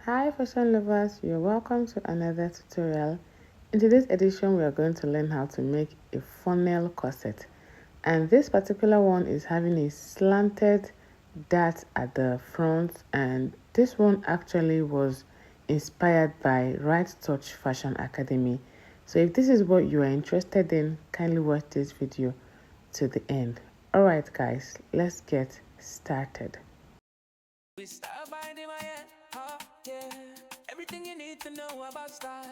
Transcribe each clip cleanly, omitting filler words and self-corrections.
Hi fashion lovers, you're welcome to another tutorial. In today's edition we are going to learn how to make a funnel corset, and this particular one is having a slanted dart at the front, and this one actually was inspired by Right Touch Fashion Academy. So if this is what you are interested in, kindly watch this video to the end. Alright guys, let's get started. Everything you need to know about style.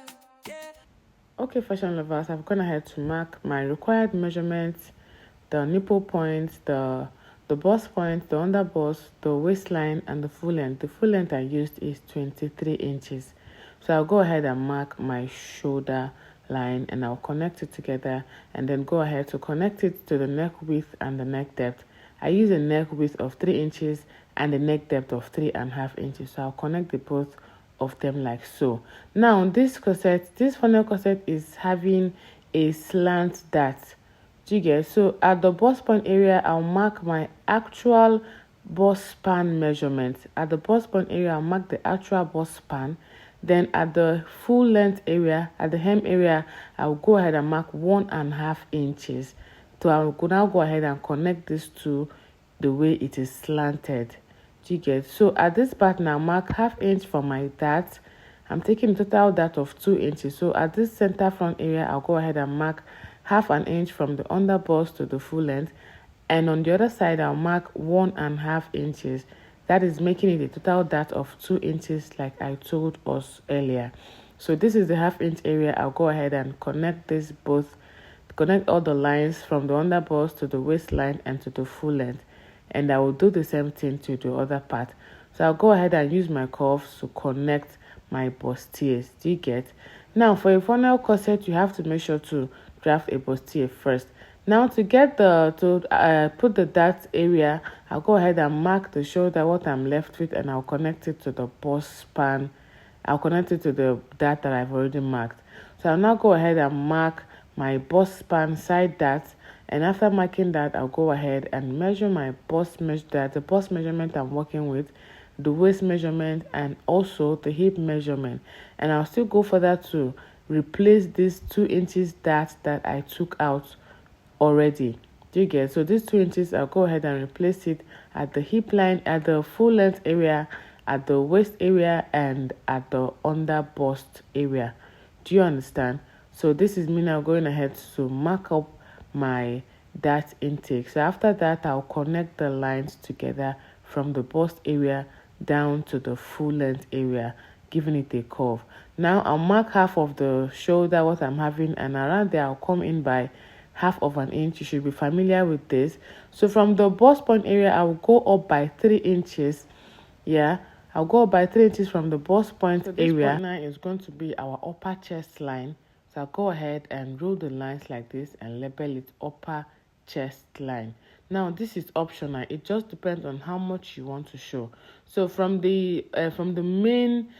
Okay, fashion lovers, I've gone ahead to mark my required measurements: the nipple point, the bust point, the under bust, the waistline, and the full length. The full length I used is 23 inches. So I'll go ahead and mark my shoulder line and I'll connect it together, and then go ahead to connect it to the neck width and the neck depth. I use a neck width of 3 inches and a neck depth of 3.5 inches. So I'll connect the both of them like so. Now this funnel corset is having a slant dart. Do you get? So at the bust point area, I'll mark my actual bust span measurement. At the bust point area, I'll mark the actual bust span. Then at the full length area, at the hem area, I'll go ahead and mark 1.5 inches. So I'll now go ahead and connect this to the way it is slanted. Do you get? So at this part now, mark 1/2 inch for my dart. I'm taking a total dart of 2 inches. So at this center front area, I'll go ahead and mark 1/2 inch from the under bust to the full length, and on the other side I'll mark 1.5 inches. That is making it a total dart of 2 inches like I told us earlier. So this is the 1/2 inch area. I'll go ahead and connect all the lines from the under bust to the waistline and to the full length, and I will do the same thing to the other part. So I'll go ahead and use my curves to connect my bustiers. Do you get? Now for a funnel corset, you have to make sure to draft a bustier first. Now to put the dart area, I'll go ahead and mark the shoulder, what I'm left with, and I'll connect it to the bust span. I'll connect it to the dart that I've already marked. So I'll now go ahead and mark my bust span side dart, and after marking that, I'll go ahead and measure my the bust measurement I'm working with, the waist measurement, and also the hip measurement. And I'll still go further to replace this 2 inches dart that I took out already. Do you get? So these 2 inches, I'll go ahead and replace it at the hip line, at the full length area, at the waist area, and at the under bust area. Do you understand? So this is me now going ahead to mark up my dart intake. So after that, I'll connect the lines together from the bust area down to the full length area, giving it a curve. Now I'll mark half of the shoulder, what I'm having, and around there I'll come in by 1/2 inch. You should be familiar with this. So from the bust point area, I'll go up by 3 inches. Yeah, I'll go up by 3 inches from the bust point area. Point 9 is going to be our upper chest line. So I'll go ahead and roll the lines like this and label it upper chest line. Now this is optional. It just depends on how much you want to show. So from the main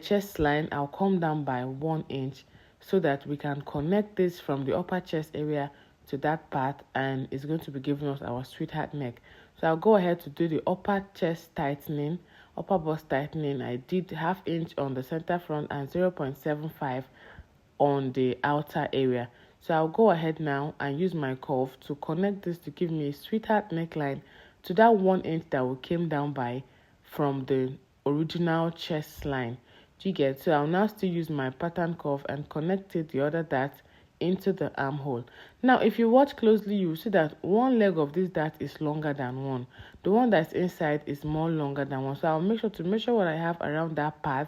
chest line, I'll come down by 1 inch so that we can connect this from the upper chest area to that part, and it's going to be giving us our sweetheart neck. So I'll go ahead to do the upper chest tightening, upper bust tightening. I did 1/2 inch on the center front and 0.75 on the outer area. So I'll go ahead now and use my curve to connect this to give me a sweetheart neckline to that 1 inch that we came down by from the original chest line. Do you get? So I'll now still use my pattern curve and connect it, the other dart, into the armhole. Now if you watch closely, you will see that one leg of this dart is longer than one. The one that's inside is more longer than one. So I'll make sure to measure what I have around that part.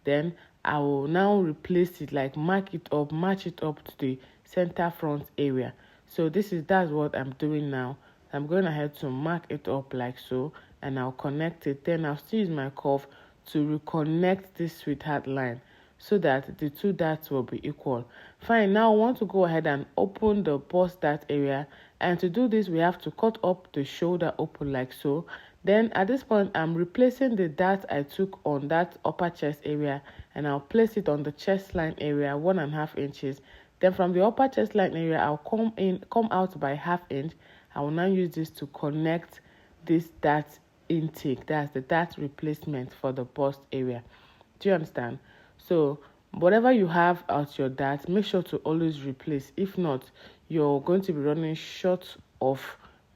Then I will now replace it, like match it up to the center front area. So that's what I'm doing now. I'm going ahead to mark it up like so, and I'll connect it. Then I'll still use my curve to reconnect this sweetheart line so that the two darts will be equal. Fine, now I want to go ahead and open the bust dart area, and to do this we have to cut up the shoulder open like so. Then at this point, I'm replacing the dart I took on that upper chest area, and I'll place it on the chest line area, 1.5 inches. Then from the upper chest line area, I'll come out by 1/2 inch. I will now use this to connect this dart intake. That's the dart replacement for the bust area. Do you understand? So whatever you have at your dart, make sure to always replace. If not, you're going to be running short of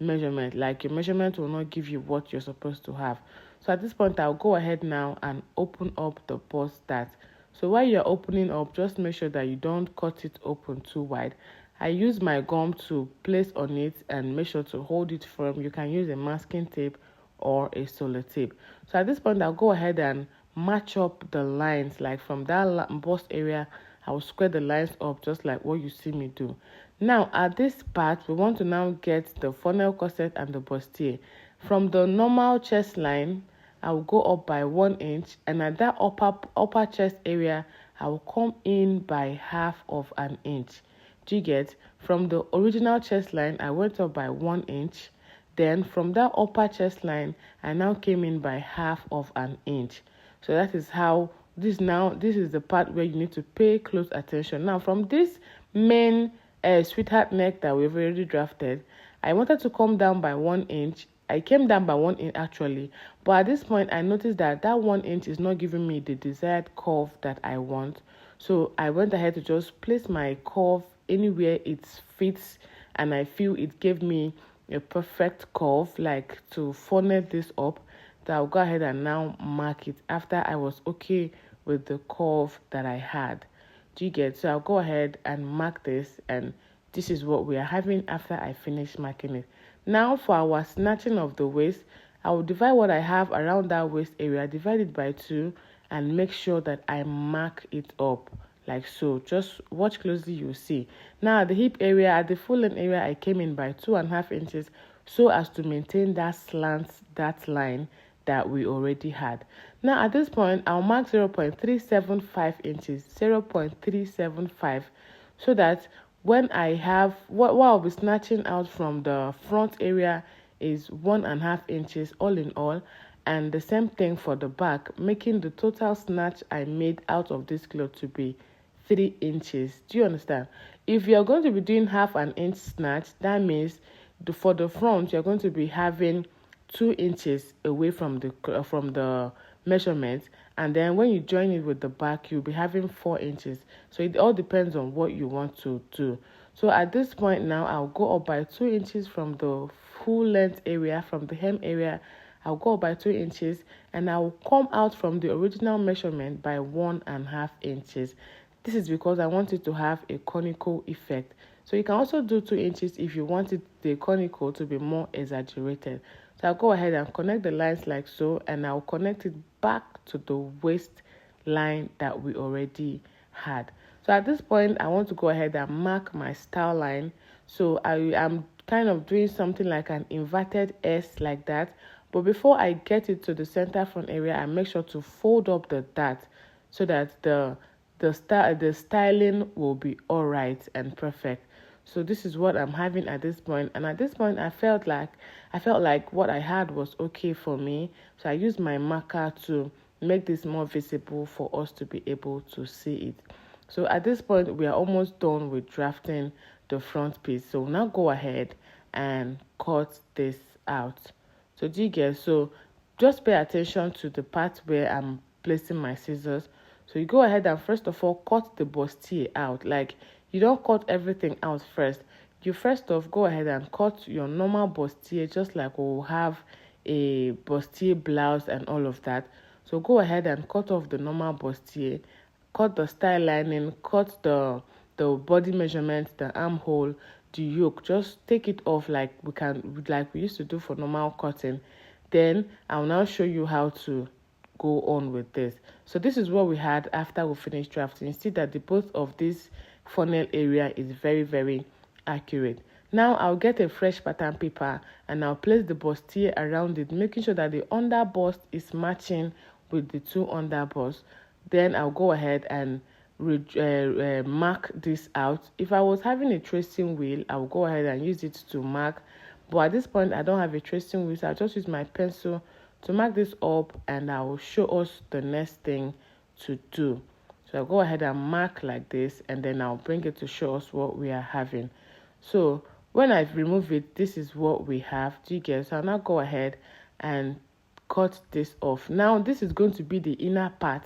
measurement. Like your measurement will not give you what you're supposed to have. So at this point, I'll go ahead now and open up the bust dart. So while you're opening up, just make sure that you don't cut it open too wide. I use my gum to place on it and make sure to hold it firm. You can use a masking tape or a sellotape. So at this point, I'll go ahead and match up the lines. Like from that bust area, I will square the lines up just like what you see me do. Now at this part, we want to now get the funnel corset and the bustier. From the normal chest line, I will go up by 1 inch, and at that upper chest area, I will come in by half of an inch. Do you get? From the original chest line, I went up by 1 inch. Then from that upper chest line, I now came in by half of an inch. So that is how this is the part where you need to pay close attention. Now from this main sweetheart neck that we've already drafted, I wanted to come down by 1 inch. I came down by 1 inch actually, but at this point I noticed that 1 inch is not giving me the desired curve that I want. So I went ahead to just place my curve anywhere it fits, and I feel it gave me a perfect curve, like to funnel this up. So I'll go ahead and now mark it after I was okay with the curve that I had. Do you get? So I'll go ahead and mark this, and this is what we are having after I finish marking it. Now for our snatching of the waist, I will divide what I have around that waist area, divide it by 2, and make sure that I mark it up like so. Just watch closely, you'll see. Now at the hip area, at the full length area, I came in by 2.5 inches so as to maintain that slant, that line that we already had. Now at this point, I'll mark 0.375 inches, 0.375, so that when I have, what I'll be snatching out from the front area is 1.5 inches all in all, and the same thing for the back, making the total snatch I made out of this cloth to be 3 inches. Do you understand? If you're going to be doing half an inch snatch, that means for the front, you're going to be having 2 inches away from the measurement, and then when you join it with the back, you'll be having 4 inches. So it all depends on what you want to do. So at this point now, I'll go up by 2 inches from the full length area, from the hem area. I'll go up by 2 inches, and I'll come out from the original measurement by 1.5 inches. This is because I want it to have a conical effect. So you can also do 2 inches if you wanted the conical to be more exaggerated. So I'll go ahead and connect the lines like so, and I'll connect it back to the waist line that we already had. So at this point, I want to go ahead and mark my style line. So I am kind of doing something like an inverted S like that. But before I get it to the center front area, I make sure to fold up the dart so that the styling will be all right and perfect. So this is what I'm having at this point, and at this point I felt like what I had was okay for me. So I used my marker to make this more visible for us to be able to see it. So at this point we are almost done with drafting the front piece. So now go ahead and cut this out. So do you get? So just pay attention to the part where I'm placing my scissors. So you go ahead and first of all cut the bustier out. Like, you don't cut everything out first. You first off go ahead and cut your normal bustier, just like we'll have a bustier blouse and all of that. So go ahead and cut off the normal bustier, cut the style lining, cut the body measurement, the armhole, the yoke. Just take it off like we used to do for normal cutting. Then I'll now show you how to go on with this. So this is what we had after we finished drafting. You see that the both of this funnel area is very, very accurate. Now I'll get a fresh pattern paper and I'll place the bustier around it, making sure that the under bust is matching with the two under busts. Then I'll go ahead and mark this out. If I was having a tracing wheel, I'll go ahead and use it to mark, but at this point I don't have a tracing wheel, so I'll just use my pencil to mark this up, and I will show us the next thing to do. So I'll go ahead and mark like this, and then I'll bring it to show us what we are having. So when I've removed it, this is what we have. Do you get? So I'll now go ahead and cut this off. Now this is going to be the inner part.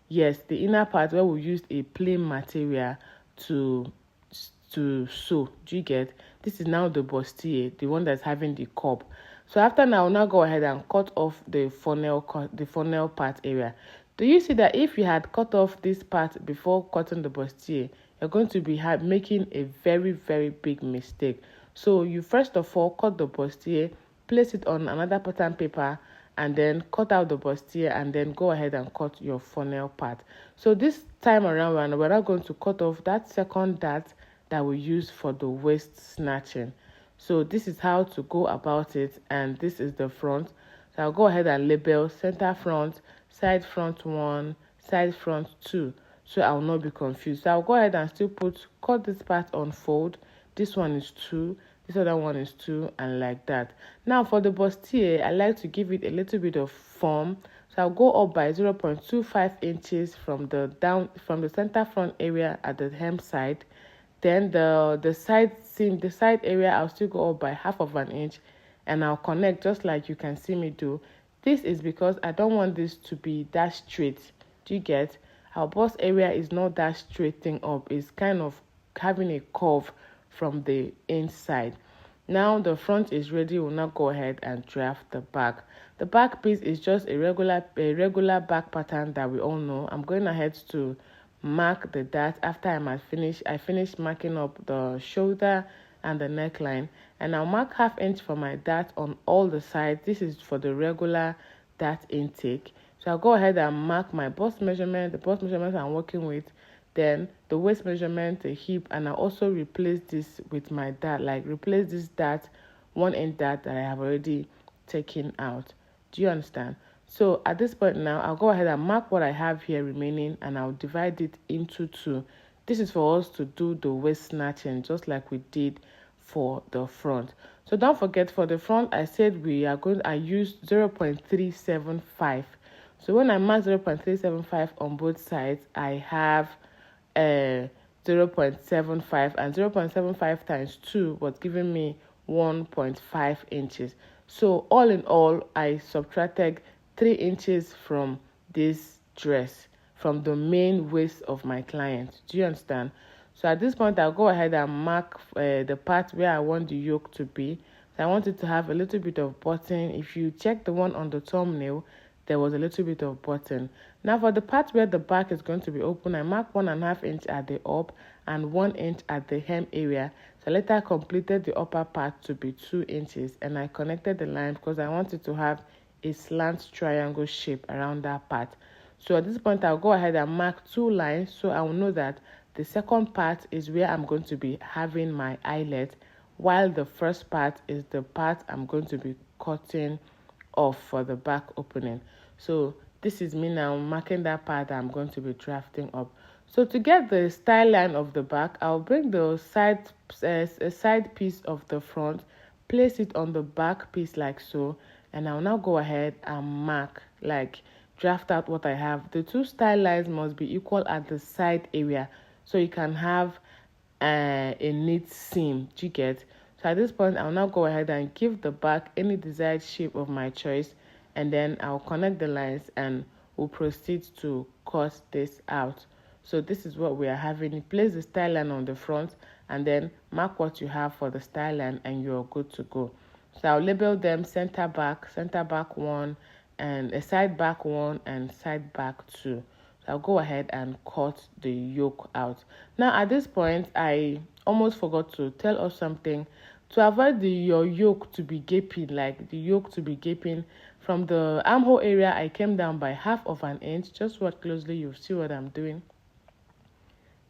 Yes, the inner part where we used a plain material to sew. Do you get? This is now the bustier, the one that's having the cup. So after now, I'll now go ahead and cut off the funnel part area. Do you see that if you had cut off this part before cutting the bustier, you're going to be making a very, very big mistake. So you first of all cut the bustier, place it on another pattern paper, and then cut out the bustier, and then go ahead and cut your funnel part. So this time around, we're not going to cut off that second dart that we use for the waist snatching. So this is how to go about it, and this is the front. So I'll go ahead and label center front, side front 1, side front 2, so I'll not be confused. So I'll go ahead and still cut this part on fold. This one is 2, this other one is 2, and like that. Now for the bustier, I like to give it a little bit of form. So I'll go up by 0.25 inches from the center front area at the hem side. Then the side area, I'll still go up by 1/2 inch, and I'll connect just like you can see me do. This is because I don't want this to be that straight. Do you get? Our bust area is not that straight thing up. It's kind of having a curve from the inside. Now the front is ready. We'll now go ahead and draft the back. The back piece is just a regular back pattern that we all know. I'm going ahead to mark the dart after I finished marking up the shoulder and the neckline, and I'll mark 1/2 inch for my dart on all the sides. This is for the regular dart intake. So I'll go ahead and mark my bust measurement, the bust measurement I'm working with, then the waist measurement, the hip, and I'll also replace this with my dart, like replace this dart 1 inch dart that I have already taken out. Do you understand? So at this point now, I'll go ahead and mark what I have here remaining, and I'll divide it into 2. This is for us to do the waist snatching, just like we did for the front. So don't forget, for the front, I said I used 0.375. So when I mark 0.375 on both sides, I have 0.75, and 0.75 times 2 was giving me 1.5 inches. So all in all, I subtracted 3 inches from this dress, from the main waist of my client. Do you understand? So at this point, I'll go ahead and mark the part where I want the yoke to be. So I want it to have a little bit of button. If you check the one on the thumbnail, there was a little bit of button. Now for the part where the back is going to be open, I marked 1.5 inch at the up and 1 inch at the hem area. So later I completed the upper part to be 2 inches, and I connected the line because I wanted to have a slant triangle shape around that part. So at this point, I'll go ahead and mark 2 lines, so I will know that the second part is where I'm going to be having my eyelet, while the first part is the part I'm going to be cutting off for the back opening. So this is me now marking that part that I'm going to be drafting up. So to get the style line of the back, I'll bring the side piece of the front, place it on the back piece like so, and I'll now go ahead and mark, like draft out what I have. The 2 style lines must be equal at the side area, so you can have a neat seam. Do you get? So at this point, I'll now go ahead and give the back any desired shape of my choice, and then I'll connect the lines and we'll proceed to cut this out. So this is what we are having. You place the style line on the front and then mark what you have for the style line, and you're good to go. So I'll label them center back 1, and a side back 1 and side back 2. So I'll go ahead and cut the yoke out. Now at this point, I almost forgot to tell us something. To avoid your yoke to be gaping, like the yoke to be gaping from the armhole area, I came down by 1/2 inch. Just watch closely, you'll see what I'm doing.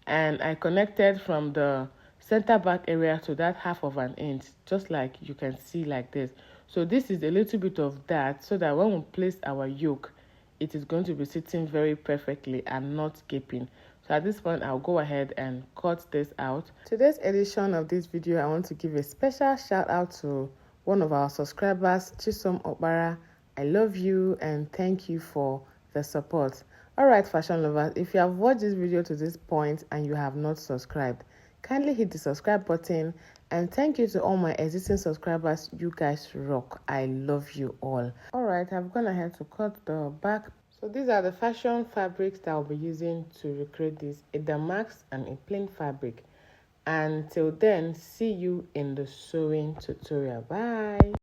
And I connected from the center back area to that 1/2 inch, just like you can see like this. So this is a little bit of that, so that when we place our yoke, it is going to be sitting very perfectly and not gaping. So at this point, I'll go ahead and cut this out. Today's edition of this video, I want to give a special shout out to one of our subscribers, Chisom Okpara. I love you and thank you for the support. Alright, fashion lovers, if you have watched this video to this point and you have not subscribed, kindly hit the subscribe button, and thank you to all my existing subscribers. You guys rock. I love you all. Alright, I've gone ahead to cut the back. So these are the fashion fabrics that I'll be using to recreate this, a damask and a plain fabric. Until then, see you in the sewing tutorial. Bye.